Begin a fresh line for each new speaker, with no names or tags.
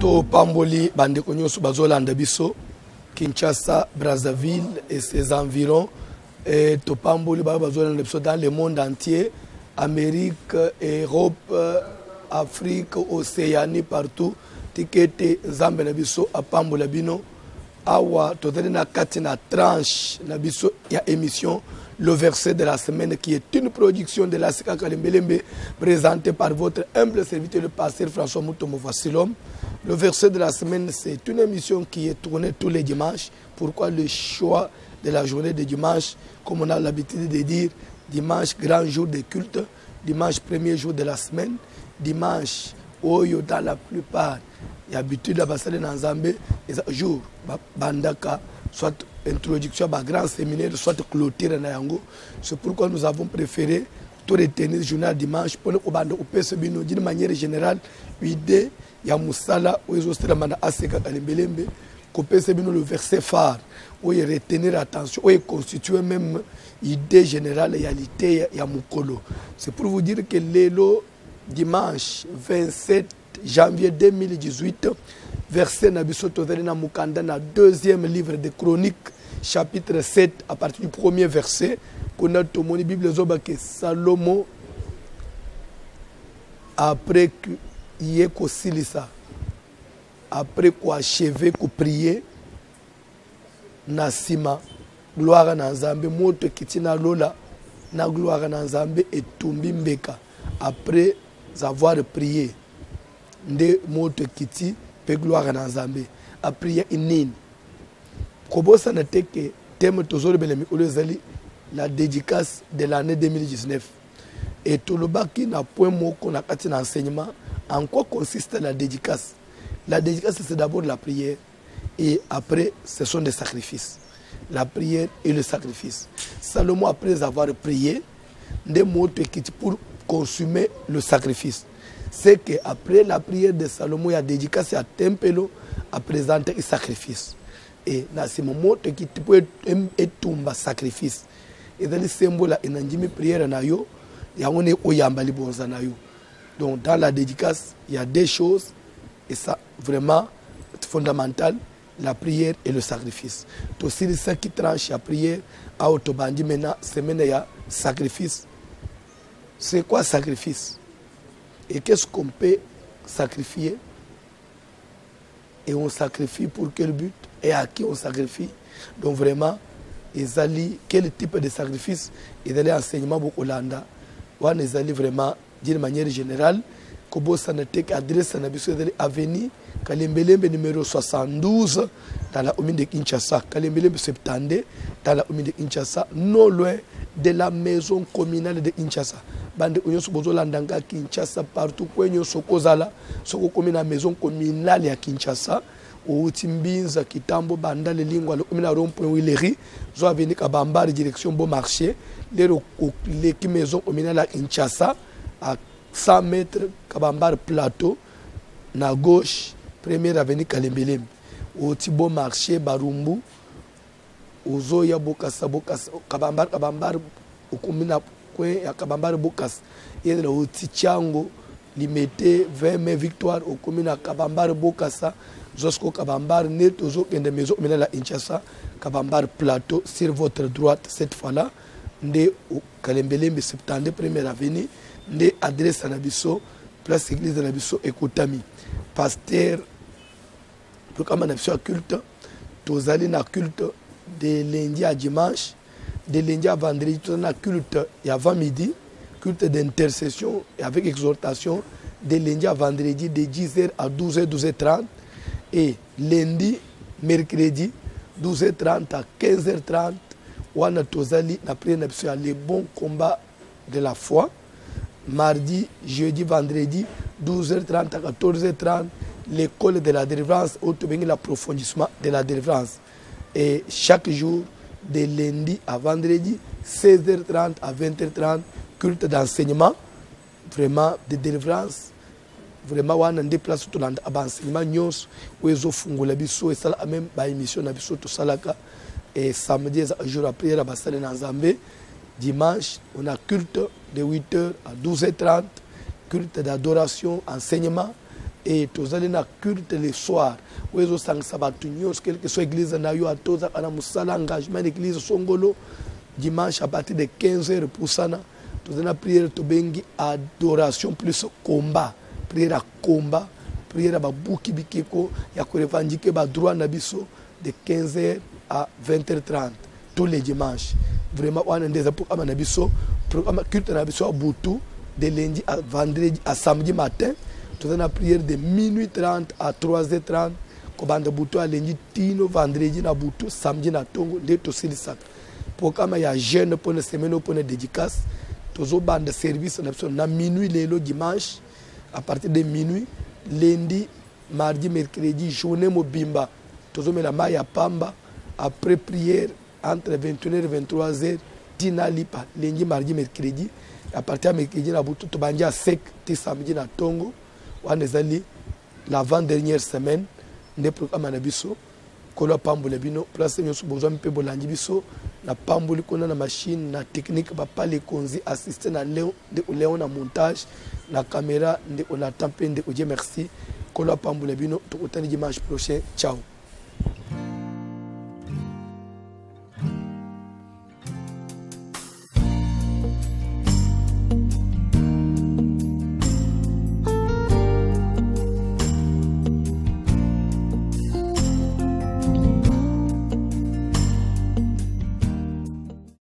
To Pamboli, Bandekonyo Subazolanda Biso, Kinshasa, Brazzaville et ses environs. Et to Pamboli, Babazolanda Biso dans le monde entier, Amérique, Europe, Afrique, Océanie, partout. Tikete Zambe Nabiso, à Pambola Bino. Awa, totali na kati na tranche, Nabiso, il y a émission. Le verset de la semaine qui est une production de la Sika Kalembelembe présentée par votre humble serviteur le pasteur François Moutomo Vassilom. Le verset de la semaine, c'est une émission qui est tournée tous les dimanches. Pourquoi le choix de la journée de dimanche, comme on a l'habitude de dire, dimanche, grand jour de culte, dimanche, premier jour de la semaine, dimanche, oyo dans la plupart, il y a l'habitude de passer dans Zambé, jour, bandaka, soit introduction à grand séminaire, soit clôture na yango. C'est pourquoi nous avons préféré tout retenir le journal dimanche pour nous d'une manière générale, l'idée, il y a Moussala, où ils ont Aseka Kalembelembe, le verset phare, où il retenir attention, où il constitue même l'idée générale, réalité, il y a Moukolo. C'est pour vous dire que le dimanche 27 janvier 2018, verset Nabiso Tozalina Mukanda, dans le deuxième livre de Chroniques, chapitre 7, à partir du premier verset, qu'on a tout mon Bible que Salomon, après qu'il ait Silisa, après qu'on achevé, qu'on prier, Nasima, gloire à Nzambe, moto kitina lola, na gloire à Nzambe et tumbi mbeka. Après avoir prié, nde moto kiti, pe gloire à Nzambe. Après il y a une Kobosa na teke thème tozolo belemi olezali la dédicace de l'année 2019. Et tolobaki na point moko na kati na enseignement en quoi consiste la dédicace. La dédicace c'est d'abord la prière et après ce sont des sacrifices. La prière et le sacrifice. Salomon après avoir prié des mots pour consommer le sacrifice. C'est que après la prière de Salomon il y a dédicace à Tempelo à présenter un sacrifice. Et dans ce moment, qui peut être un sacrifice. Et dans le symbole, il y a une prière, il y a un donc dans la dédicace, il y a deux choses, et ça vraiment fondamental, la prière et le sacrifice. Donc c'est ça qui tranche la prière, à Autobandi maintenant, c'est maintenant il y a sacrifice. C'est quoi sacrifice? Et qu'est-ce qu'on peut sacrifier? Et on sacrifie pour quel but? Et à qui on sacrifie? Donc vraiment, ils allaient, quel type de sacrifice? Ils allaient enseignement beaucoup Hollanda. Ils allaient vraiment, d'une manière générale, Kobo Sanatek adresse à Nabiso Avenue, Kalembelembe numéro 72, dans la commune de Kinshasa. Kalembelembe 72, dans la commune de Kinshasa, non loin de la maison communale de Kinshasa. Bande Union Sobozolandanga Kinshasa, partout, Kwenyo Sokozala, Soko commune la maison communale à Kinshasa. Au Timbinza, Kitambo, Banda, les lignes, le rond-point Willery, Zoa Veni Kabambar, direction Bon Marché, les maisons communales à Kinshasa, à 100 mètres, Kabambar Plateau, na gauche, première avenue Kalembelem, au Tibo Marché, Barumbu, au Zoya Bokassa, Kabambar, au Komina Kwen, à Kabambar Bokas, et au Tichango, limité 20 mai Victoire, au Komina Kabambar Bokassa, Jusqu'au Kabambar, net aux autres de maisons, mais la Kinshasa, Kabambar Plateau, sur votre droite, cette fois-là, ndé au Kalembelembe 72, première avenue, ndé adresse à Nabiso, place église de Nabiso et Koutami. Pasteur, pour comme Nabiso à culte, tozali na culte de lundi à dimanche, de lundi à vendredi, tozali na culte et avant midi, culte d'intercession et avec exhortation, de lundi à vendredi, de 10h à 12h, 12h30. Et lundi, mercredi, 12h30 à 15h30, on a tozali na prière les bons combats de la foi. Mardi, jeudi, vendredi, 12h30 à 14h30, l'école de la délivrance, où tu veux l'approfondissement de la délivrance. Et chaque jour, de lundi à vendredi, 16h30 à 20h30, culte d'enseignement, vraiment de délivrance. Vraiment on a des places tout l'ensemble enseignement nyos où ils ont fungula biso et ça même ba émission na biso to salaka et samedi jour après la basale na Nzambe. Dimanche on a culte de 8h à 12h30, culte d'adoration, enseignement et tozali na culte le soir wezo sangisa batu nyonso quelle que soit église na yo atoza kana musala engagement d'église songolo dimanche à partir de 15h pour sana tozali na prière tobengi adoration plus combat prière à combat prière ba buki bikeko ya ko revendiquer ba droit na biso de 15h à 20h30 tous les dimanches vraiment on a des pour na biso programme culte na biso butu de lundi à vendredi à samedi matin. Tout la prière de minuit 30 à 3h30. Kobanda butu à lundi tino vendredi na butu samedi na tongo de to silisa. Programme ya jeune pour une semaine pour une dédicace. Tozo bande service na minuit lelo dimanche à partir de minuit lundi mardi mercredi journée mobimba. Tozo mela maya pamba après prière entre 21h et 23h dina lipa lundi mardi mercredi. À partir de mercredi na butu to banja sec ti samedi na tongo wana ezali l'avant-dernière semaine nde programme na biso kolo pambole bino place nyoso besoin mpe bolandi biso na pamboli kona na machine na technique ba pale konzi assister na Léon na montage na caméra nde on attend pe nde Dieu merci kolo pambole bino to otani dimanche prochain ciao.